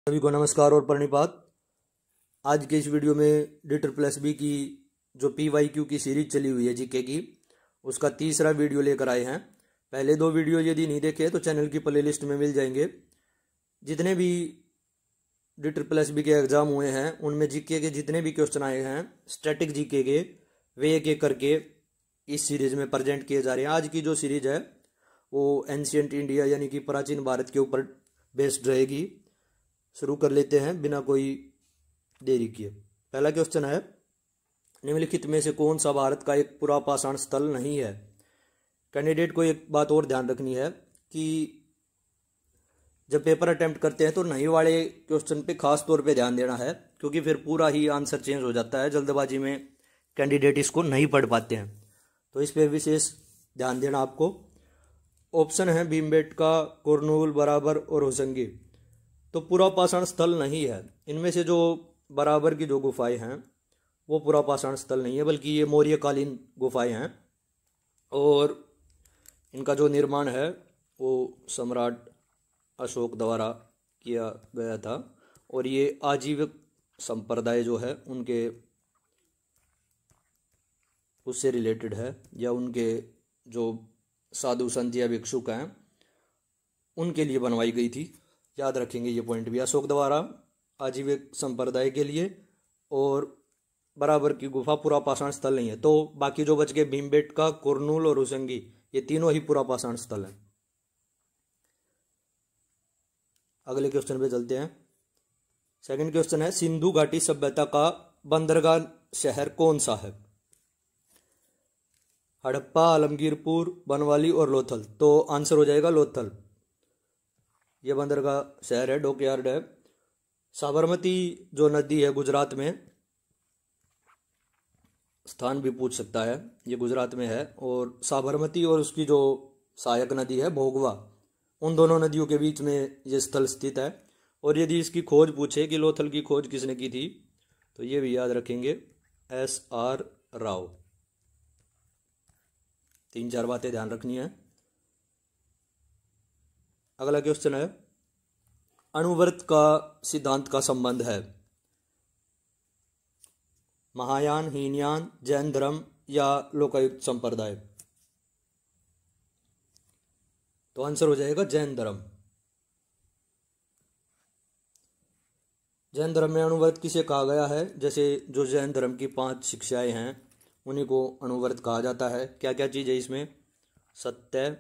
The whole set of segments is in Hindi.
सभी को नमस्कार और प्रणिपात। आज के इस वीडियो में DSSB की जो PYQ की सीरीज चली हुई है जीके की, उसका तीसरा वीडियो लेकर आए हैं। पहले दो वीडियो यदि नहीं देखे तो चैनल की प्लेलिस्ट में मिल जाएंगे। जितने भी DSSB के एग्जाम हुए हैं उनमें जीके के जितने भी क्वेश्चन आए हैं स्टैटिक जीके के, वे एक एक करके इस सीरीज में प्रेजेंट किए जा रहे हैं। आज की जो सीरीज है वो एंशिएंट इंडिया यानी कि प्राचीन भारत के ऊपर बेस्ड रहेगी। शुरू कर लेते हैं बिना कोई देरी किए। पहला क्वेश्चन है, निम्नलिखित में से कौन सा भारत का एक पुरापाषाण स्थल नहीं है। कैंडिडेट को एक बात और ध्यान रखनी है कि जब पेपर अटेम्प्ट करते हैं तो नहीं वाले क्वेश्चन पे खास तौर पे ध्यान देना है, क्योंकि फिर पूरा ही आंसर चेंज हो जाता है। जल्दबाजी में कैंडिडेट इसको नहीं पढ़ पाते हैं, तो इस पर विशेष ध्यान देना आपको। ऑप्शन है भीमबेटका, कुरनूल, बराबर और होशंगी। तो पुरापाषाण स्थल नहीं है। इनमें से जो बराबर की जो गुफाएं हैं वो पुरापाषाण स्थल नहीं है, बल्कि ये मौर्यकालीन गुफाएं हैं और इनका जो निर्माण है वो सम्राट अशोक द्वारा किया गया था। और ये आजीविक संप्रदाय जो है उनके उससे रिलेटेड है, या उनके जो साधु संत या भिक्षुक हैं उनके लिए बनवाई गई थी। याद रखेंगे ये पॉइंट भी, अशोक द्वारा आजीविक संप्रदाय के लिए, और बराबर की गुफा पुरापाषाण स्थल नहीं है। तो बाकी जो बच गए भीमबेटका, कुरनूल और होशंगी, ये तीनों ही पुरापाषाण स्थल हैं। अगले क्वेश्चन पे चलते हैं। सेकंड क्वेश्चन है, सिंधु घाटी सभ्यता का बंदरगाह शहर कौन सा है। हड़प्पा, आलमगीरपुर, बनवाली और लोथल। तो आंसर हो जाएगा लोथल। ये बंदरगाह शहर है, डॉकयार्ड है। साबरमती जो नदी है गुजरात में, स्थान भी पूछ सकता है, ये गुजरात में है। और साबरमती और उसकी जो सहायक नदी है भोगवा, उन दोनों नदियों के बीच में ये स्थल स्थित है। और यदि इसकी खोज पूछे कि लोथल की खोज किसने की थी, तो ये भी याद रखेंगे, SR राव। 3-4 बातें ध्यान रखनी है। अगला क्वेश्चन है, अणुव्रत का सिद्धांत का संबंध है महायान, हीनयान, जैन धर्म या लोकायुक्त संप्रदाय। तो आंसर हो जाएगा जैन धर्म। जैन धर्म में अणुव्रत किसे कहा गया है। जैसे जो जैन धर्म की 5 शिक्षाएं हैं उन्हीं को अणुव्रत कहा जाता है। क्या क्या चीज़ है इसमें, सत्य,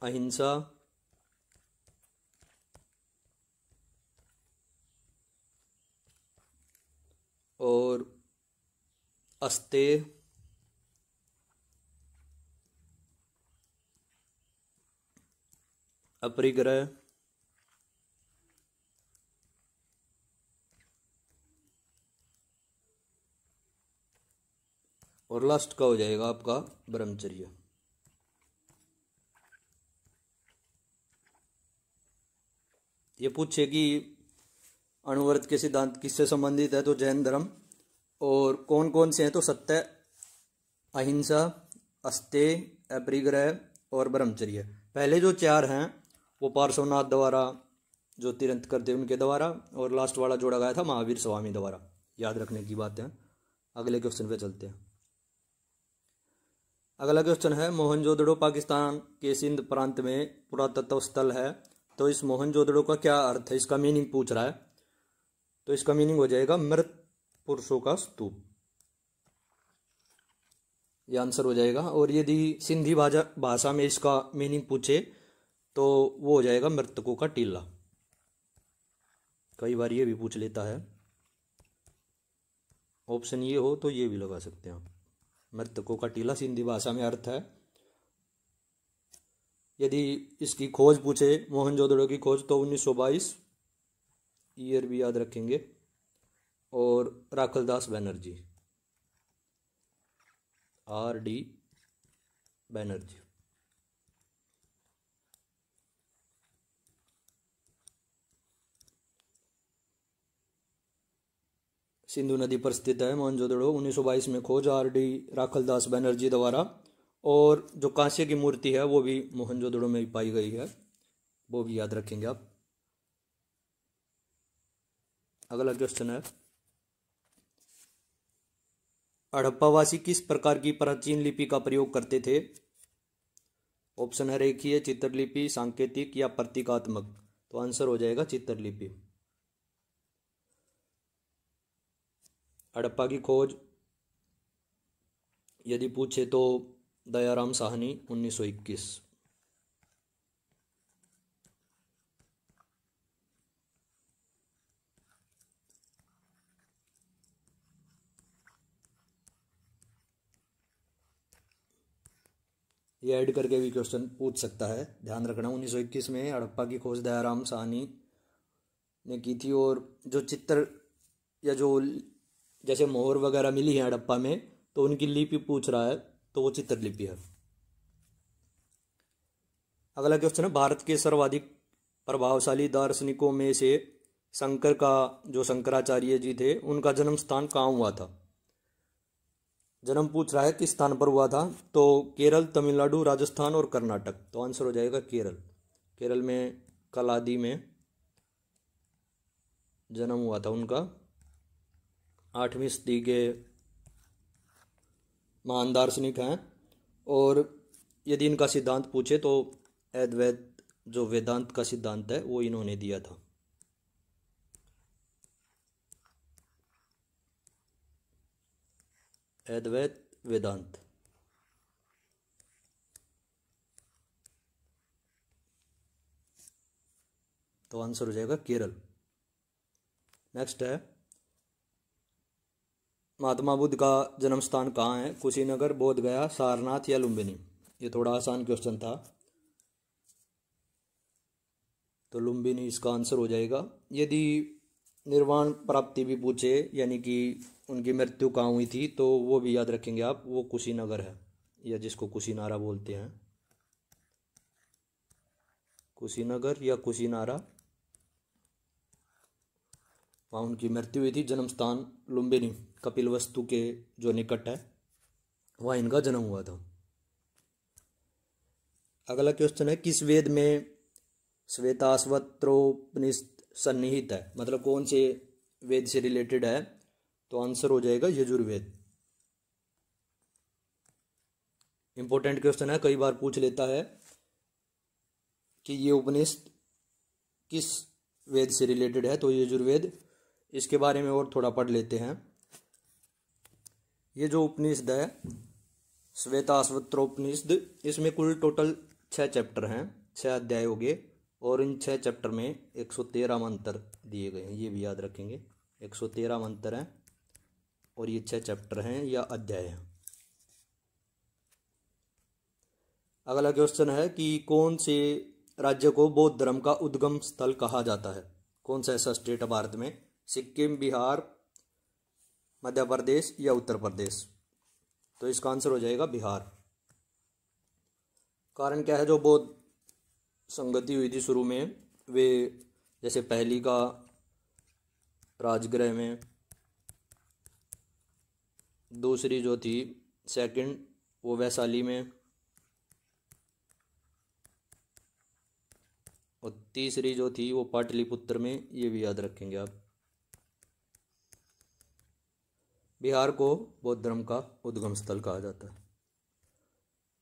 अहिंसा, और अस्तेय, अपरिग्रह, और लास्ट का हो जाएगा आपका ब्रह्मचर्य। ये पूछे कि अणुव्रत के सिद्धांत किससे संबंधित है, तो जैन धर्म। और कौन कौन से हैं, तो सत्य, अहिंसा, अस्तेय, अपरिग्रह और ब्रह्मचर्य। पहले जो 4 हैं वो पार्श्वनाथ द्वारा, जो तीर्थंकर थे उनके द्वारा, और लास्ट वाला जोड़ा गया था महावीर स्वामी द्वारा। याद रखने की बात है। अगले क्वेश्चन पे चलते हैं। अगला क्वेश्चन है, मोहनजोदड़ो पाकिस्तान के सिंध प्रांत में पुरातत्व स्थल है। तो इस मोहनजोदड़ो का क्या अर्थ है, इसका मीनिंग पूछ रहा है। तो इसका मीनिंग हो जाएगा मृत पुरुषों का स्तूप। यह आंसर हो जाएगा। और यदि सिंधी भाषा में इसका मीनिंग पूछे तो वो हो जाएगा मृतकों का टीला। कई बार ये भी पूछ लेता है। ऑप्शन ये हो तो ये भी लगा सकते हैं आप। मृतकों का टीला सिंधी भाषा में अर्थ है। यदि इसकी खोज पूछे, मोहनजोदड़ो की खोज, तो 1922, ईयर भी याद रखेंगे। और राखलदास बनर्जी, RD बनर्जी। सिंधु नदी पर स्थित है मोहनजोदड़ो। 1922 में खोज RD राखलदास बनर्जी द्वारा। और जो कांस्य की मूर्ति है वो भी मोहनजोदड़ो में पाई गई है, वो भी याद रखेंगे आप। अगला क्वेश्चन है, हड़प्पावासी किस प्रकार की प्राचीन लिपि का प्रयोग करते थे? ऑप्शन है रेखीय, चित्रलिपि, सांकेतिक या प्रतीकात्मक। तो आंसर हो जाएगा चित्रलिपि। हड़प्पा की खोज यदि पूछे तो दयाराम साहनी 1921। ये ऐड करके भी क्वेश्चन पूछ सकता है, ध्यान रखना। 1921 में हड़प्पा की खोज दयाराम साहनी ने की थी। और जो चित्र या जो जैसे मोहर वगैरह मिली है हड़प्पा में, तो उनकी लिपि पूछ रहा है, तो वो चित्रलिपि है। अगला क्वेश्चन है, भारत के सर्वाधिक प्रभावशाली दार्शनिकों में से शंकर का, जो शंकराचार्य जी थे, उनका जन्म स्थान कहाँ हुआ था? जन्म पूछ रहा है किस स्थान पर हुआ था, तो केरल, तमिलनाडु, राजस्थान और कर्नाटक। तो आंसर हो जाएगा केरल। केरल में कलादी में जन्म हुआ था उनका। 8वीं सदी के महान दार्शनिक हैं। और यदि इनका सिद्धांत पूछे तो अद्वैत, जो वेदांत का सिद्धांत है, वो इन्होंने दिया था। अद्वैत वेदांत। तो आंसर हो जाएगा केरल। नेक्स्ट है, महात्मा बुद्ध का जन्म स्थान कहाँ है? कुशीनगर, बोध गया, सारनाथ या लुम्बिनी। ये थोड़ा आसान क्वेश्चन था, तो लुम्बिनी इसका आंसर हो जाएगा। यदि निर्वाण प्राप्ति भी पूछे, यानी कि उनकी मृत्यु कहाँ हुई थी, तो वो भी याद रखेंगे आप, वो कुशीनगर है, या जिसको कुशीनारा बोलते हैं। कुशीनगर या कुशीनारा, वहाँ उनकी मृत्यु हुई थी। जन्म स्थान लुम्बिनी, कपिलवस्तु के जो निकट है, वहाँ इनका जन्म हुआ था। अगला क्वेश्चन है, किस वेद में श्वेताश्वत्रोपनिषद सन्निहित है? मतलब कौन से वेद से रिलेटेड है? तो आंसर हो जाएगा यजुर्वेद। इंपॉर्टेंट क्वेश्चन है, कई बार पूछ लेता है कि ये उपनिषद किस वेद से रिलेटेड है, तो यजुर्वेद। इसके बारे में और थोड़ा पढ़ लेते हैं। ये जो उपनिषद है, श्वेताश्वत्रोपनिषद, इसमें कुल टोटल 6 चैप्टर हैं, 6 अध्याय हो गए। और इन 6 चैप्टर में 113 मंत्र दिए गए हैं, ये भी याद रखेंगे। 113 मंत्र हैं और ये 6 चैप्टर हैं या अध्याय हैं। अगला क्वेश्चन है कि कौन से राज्य को बौद्ध धर्म का उद्गम स्थल कहा जाता है? कौन सा ऐसा स्टेट है भारत में? सिक्किम, बिहार, मध्य प्रदेश या उत्तर प्रदेश। तो इसका आंसर हो जाएगा बिहार। कारण क्या है? जो बौद्ध संगति हुई थी शुरू में, वे जैसे पहली का राजगृह में, दूसरी जो थी सेकंड वो वैशाली में, और तीसरी जो थी वो पाटलिपुत्र में। ये भी याद रखेंगे आप। बिहार को बौद्ध धर्म का उद्गम स्थल कहा जाता है।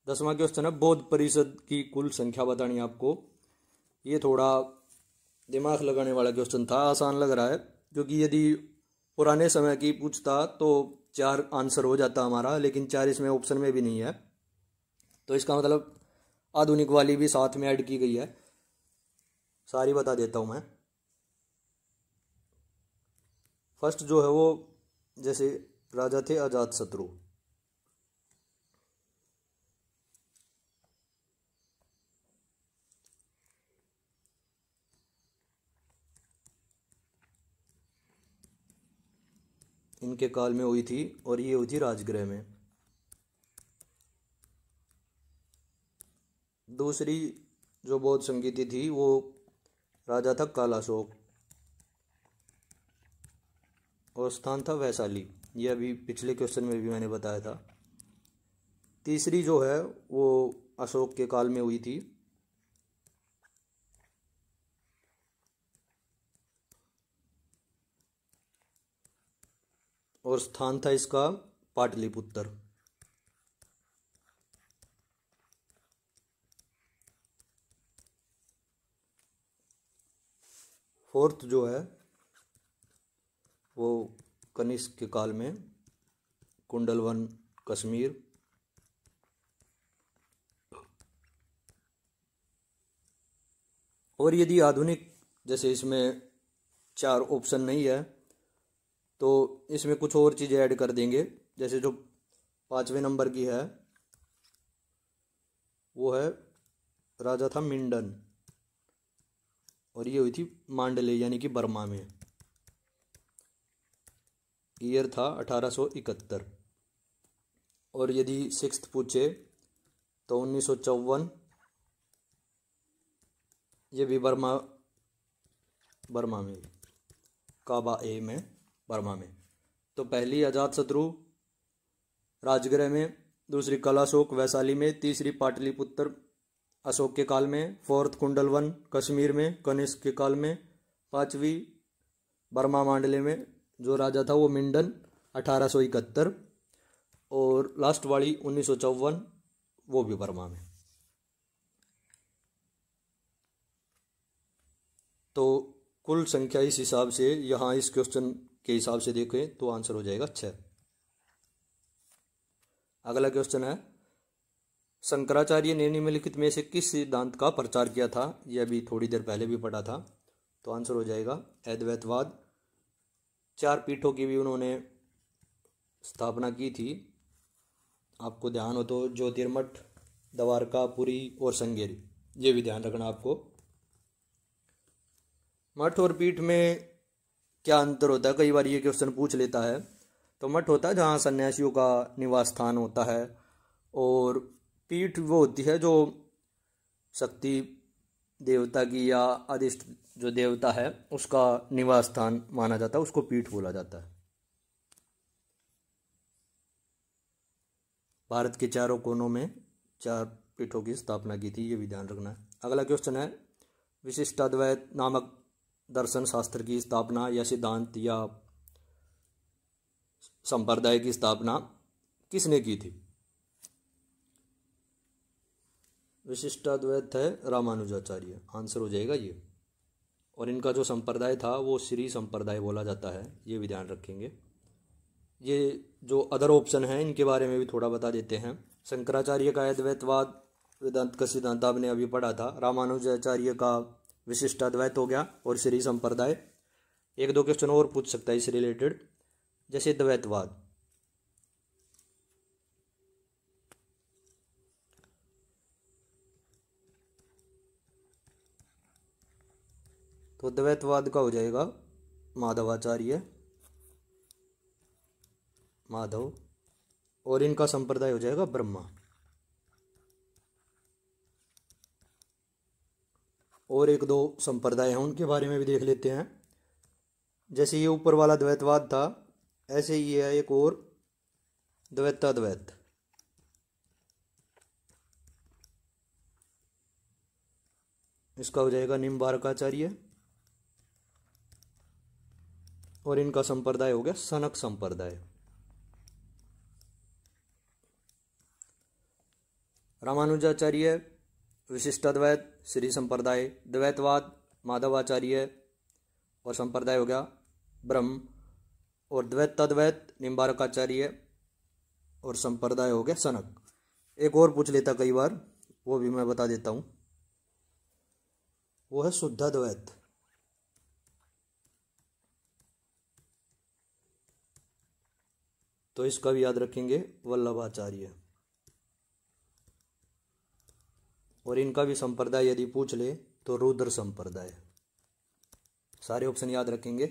10वां क्वेश्चन है, बौद्ध परिषद की कुल संख्या बतानी है आपको। ये थोड़ा दिमाग लगाने वाला क्वेश्चन था, आसान लग रहा है, क्योंकि यदि पुराने समय की पूछता तो 4 आंसर हो जाता हमारा, लेकिन 4 इसमें ऑप्शन में भी नहीं है। तो इसका मतलब आधुनिक वाली भी साथ में ऐड की गई है। सारी बता देता हूँ मैं। फर्स्ट जो है वो जैसे राजा थे अजातशत्रु, इनके काल में हुई थी, और ये हुई थी राजगृह में। दूसरी जो बौद्ध संगीति थी वो राजा था कालाशोक, और स्थान था वैशाली। ये अभी पिछले क्वेश्चन में भी मैंने बताया था। तीसरी जो है वो अशोक के काल में हुई थी, और स्थान था इसका पाटलिपुत्र। फोर्थ जो है वो कनिष्क के काल में कुंडलवन कश्मीर। और यदि आधुनिक, जैसे इसमें 4 ऑप्शन नहीं है तो इसमें कुछ और चीज़ें ऐड कर देंगे। जैसे जो 5वें नंबर की है वो है राजा था मिंडन, और ये हुई थी मांडले यानी कि बर्मा में। ईयर था 1871। और यदि 6th पूछे तो 1954, ये भी बर्मा में, काबा ए में, बर्मा में। तो पहली अजातशत्रु राजगृह में, दूसरी कलाशोक वैशाली में, तीसरी पाटलिपुत्र अशोक के काल में, 4th कुंडलवन कश्मीर में कनिष्क के काल में, 5वीं बर्मा मांडले में, जो राजा था वो मिंडन 1871, और लास्ट वाली 1954 वो भी बर्मा में। तो कुल संख्या इस हिसाब से, यहाँ इस क्वेश्चन के हिसाब से देखें तो आंसर हो जाएगा 6। अगला क्वेश्चन है, शंकराचार्य ने निम्नलिखित में से किस सिद्धांत का प्रचार किया था? यह अभी थोड़ी देर पहले भी पढ़ा था। तो आंसर हो जाएगा अद्वैतवाद। 4 पीठों की भी उन्होंने स्थापना की थी। आपको ध्यान हो तो ज्योतिर्मठ, द्वारका, पुरी और श्रृंगेरी, ये भी ध्यान रखना आपको। मठ और पीठ में क्या अंतर होता है, कई बार ये क्वेश्चन पूछ लेता है। तो मठ होता है जहाँ सन्यासियों का निवास स्थान होता है, और पीठ वो होती है जो शक्ति देवता की या अधिष्ठ जो देवता है उसका निवास स्थान माना जाता है, उसको पीठ बोला जाता है। भारत के 4 कोनों में 4 पीठों की स्थापना की थी, ये भी ध्यान रखना है। अगला क्वेश्चन है, विशिष्टाद्वैत नामक दर्शन शास्त्र की स्थापना या सिद्धांत या संप्रदाय की स्थापना किसने की थी? विशिष्टाद्वैत है रामानुजाचार्य, आंसर हो जाएगा ये। और इनका जो संप्रदाय था वो श्री संप्रदाय बोला जाता है, ये भी ध्यान रखेंगे। ये जो अदर ऑप्शन हैं इनके बारे में भी थोड़ा बता देते हैं। शंकराचार्य का अद्वैतवाद वेदांत का सिद्धांत आपने अभी पढ़ा था। रामानुजाचार्य का विशिष्टाद्वैत हो गया, और श्री संप्रदाय। 1-2 क्वेश्चन और पूछ सकता है इससे रिलेटेड, जैसे द्वैतवाद। तो द्वैतवाद का हो जाएगा माधवाचार्य, माधव, और इनका संप्रदाय हो जाएगा ब्रह्मा। और 1-2 संप्रदाय हैं उनके बारे में भी देख लेते हैं। जैसे ये ऊपर वाला द्वैतवाद था, ऐसे ही है एक और द्वैताद्वैत। इसका हो जाएगा निम्बारकाचार्य, और इनका संप्रदाय हो गया सनक संप्रदाय। रामानुजाचार्य विशिष्टाद्वैत श्री संप्रदाय, द्वैतवाद माधवाचार्य, और संप्रदाय हो गया ब्रह्म, और द्वैताद्वैत निम्बारकाचार्य, और संप्रदाय हो गया सनक। एक और पूछ लेता कई बार, वो भी मैं बता देता हूँ, वो है शुद्धाद्वैत। तो इसका भी याद रखेंगे वल्लभाचार्य। और इनका भी संप्रदाय यदि पूछ ले तो रुद्र संप्रदाय। सारे ऑप्शन याद रखेंगे।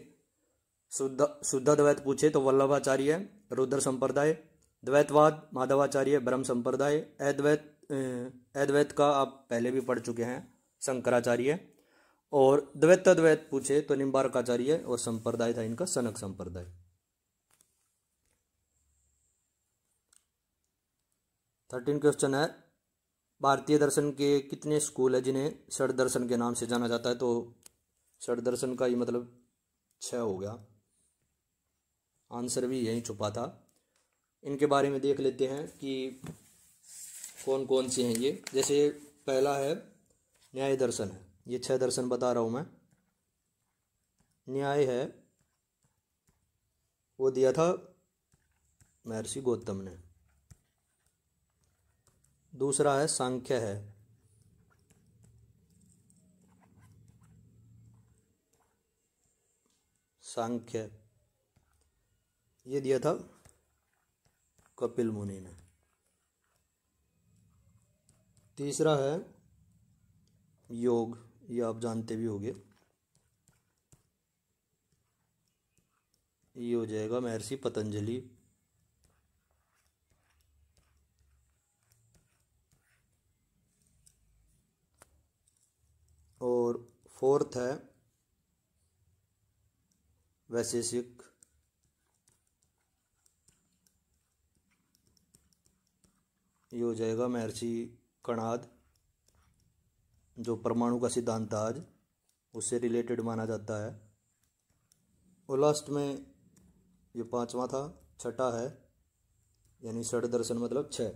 शुद्धाद्वैत पूछे तो वल्लभाचार्य, रुद्र संप्रदाय, द्वैतवाद माधवाचार्य, ब्रह्म संप्रदाय, अद्वैत का आप पहले भी पढ़ चुके हैं शंकराचार्य, और द्वैताद्वैत पूछे तो निम्बारकाचार्य, और संप्रदाय था इनका सनक संप्रदाय। 13 क्वेश्चन है, भारतीय दर्शन के कितने स्कूल है जिन्हें षड दर्शन के नाम से जाना जाता है? तो षड दर्शन का ही मतलब 6 हो गया। आंसर भी यहीं छुपा था। इनके बारे में देख लेते हैं कि कौन कौन से हैं ये। जैसे पहला है न्याय दर्शन है, ये 6 दर्शन बता रहा हूँ मैं। न्याय है वो दिया था महर्षि गौतम ने। दूसरा है सांख्य है, सांख्य ये दिया था कपिल मुनि ने। तीसरा है योग, ये आप जानते भी होंगे, ये हो जाएगा महर्षि पतंजलि। और फोर्थ है वैशेषिक, ये हो जाएगा महर्षि कणाद, जो परमाणु का सिद्धांत आज उससे रिलेटेड माना जाता है। और लास्ट में ये 5वां था, छठा है, यानी षड दर्शन मतलब 6।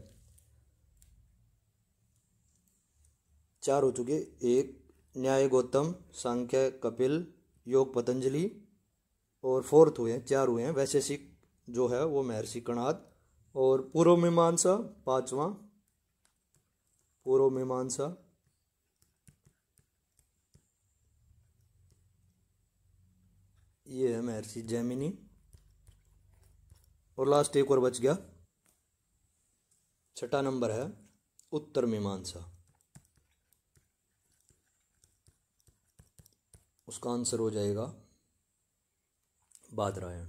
4 हो चुके, एक न्याय गौतम, सांख्य कपिल, योग पतंजलि, और फोर्थ हुए 4 हुए हैं वैशेषिक जो है वो महर्षि कणाद, और पूर्व मीमांसा 5वां, पूर्व मीमांसा ये है महर्षि जैमिनी, और लास्ट एक और बच गया, छठा नंबर है उत्तर मीमांसा। उसका आंसर हो जाएगा बादरायण।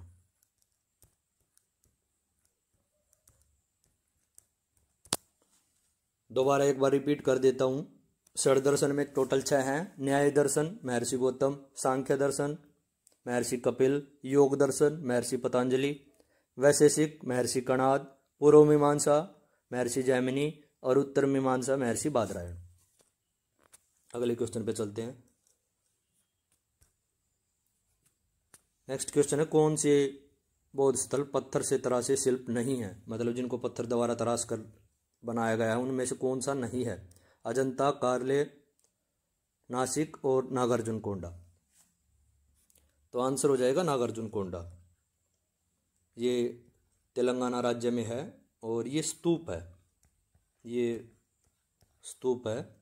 दोबारा एक बार रिपीट कर देता हूँ। षड दर्शन में टोटल 6 हैं। न्याय दर्शन महर्षि गौतम, सांख्य दर्शन महर्षि कपिल, योग दर्शन महर्षि पतंजलि, वैशेषिक महर्षि कणाद, पूर्व मीमांसा महर्षि जैमिनी, और उत्तर मीमांसा महर्षि बादरायण। अगले क्वेश्चन पे चलते हैं। नेक्स्ट क्वेश्चन है, कौन से बौद्ध स्थल पत्थर से तराशे शिल्प नहीं है, मतलब जिनको पत्थर द्वारा तराश कर बनाया गया है उनमें से कौन सा नहीं है। अजंता, कारले, नासिक और नागार्जुन कोंडा। तो आंसर हो जाएगा नागार्जुन कोंडा। ये तेलंगाना राज्य में है और ये स्तूप है, ये स्तूप है,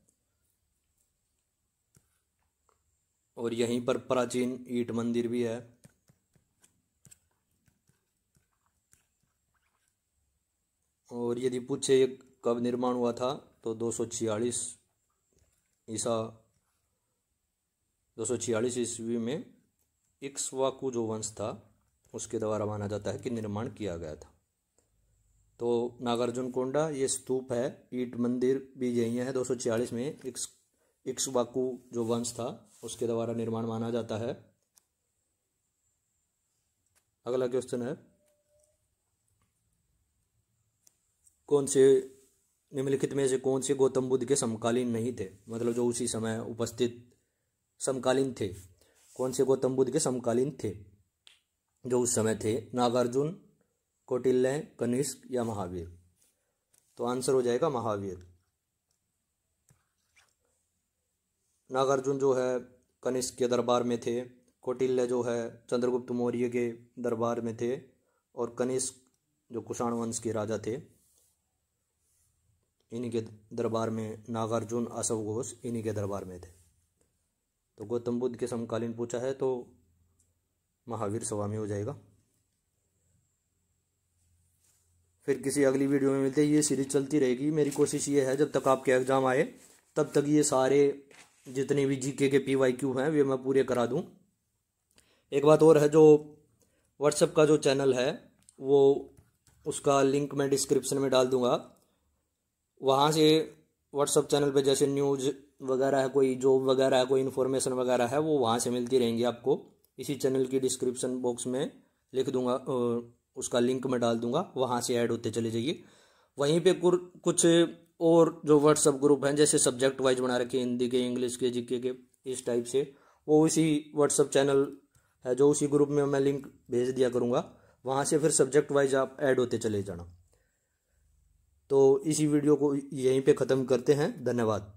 और यहीं पर प्राचीन ईंट मंदिर भी है। और यदि पूछे ये कब निर्माण हुआ था तो 246 ईस्वी में इक्ष्वाकु जो वंश था उसके द्वारा माना जाता है कि निर्माण किया गया था। तो नागार्जुन कोंडा ये स्तूप है, ईंट मंदिर भी यही है। 246 में इक्ष्वाकु जो वंश था उसके द्वारा निर्माण माना जाता है। अगला क्वेश्चन है, कौन से निम्नलिखित में से कौन से गौतम बुद्ध के समकालीन नहीं थे, मतलब जो उसी समय उपस्थित समकालीन थे। कौन से गौतम बुद्ध के समकालीन थे जो उस समय थे, नागार्जुन, कौटिल्य, कनिष्क या महावीर। तो आंसर हो जाएगा महावीर। नागार्जुन जो है कनिष्क के दरबार में थे, कौटिल्य जो है चंद्रगुप्त मौर्य के दरबार में थे, और कनिष्क जो कुषाण वंश के राजा थे इन्हीं के दरबार में, नागार्जुन, अशोक घोष इन्हीं के दरबार में थे। तो गौतम बुद्ध के समकालीन पूछा है तो महावीर स्वामी हो जाएगा। फिर किसी अगली वीडियो में मिलते हैं। ये सीरीज चलती रहेगी। मेरी कोशिश ये है जब तक आपके एग्जाम आए तब तक ये सारे जितने भी जीके के PYQ हैं वे मैं पूरे करा दूं। एक बात और है, जो व्हाट्सएप का जो चैनल है वो उसका लिंक मैं डिस्क्रिप्शन में डाल दूंगा। वहाँ से व्हाट्सएप चैनल पे जैसे न्यूज़ वगैरह है, कोई जॉब वगैरह है, कोई इन्फॉर्मेशन वगैरह है, वो वहाँ से मिलती रहेंगी आपको। इसी चैनल की डिस्क्रिप्शन बॉक्स में लिख दूंगा, उसका लिंक मैं डाल दूंगा, वहाँ से ऐड होते चले जाइए। वहीं पे कुछ और जो व्हाट्सएप ग्रुप हैं जैसे सब्जेक्ट वाइज बना रखे, हिंदी के, इंग्लिश के, जीके के, इस टाइप से, वो उसी व्हाट्सएप चैनल है जो उसी ग्रुप में मैं लिंक भेज दिया करूँगा, वहाँ से फिर सब्जेक्ट वाइज आप ऐड होते चले जाना। तो इसी वीडियो को यहीं पे ख़त्म करते हैं। धन्यवाद।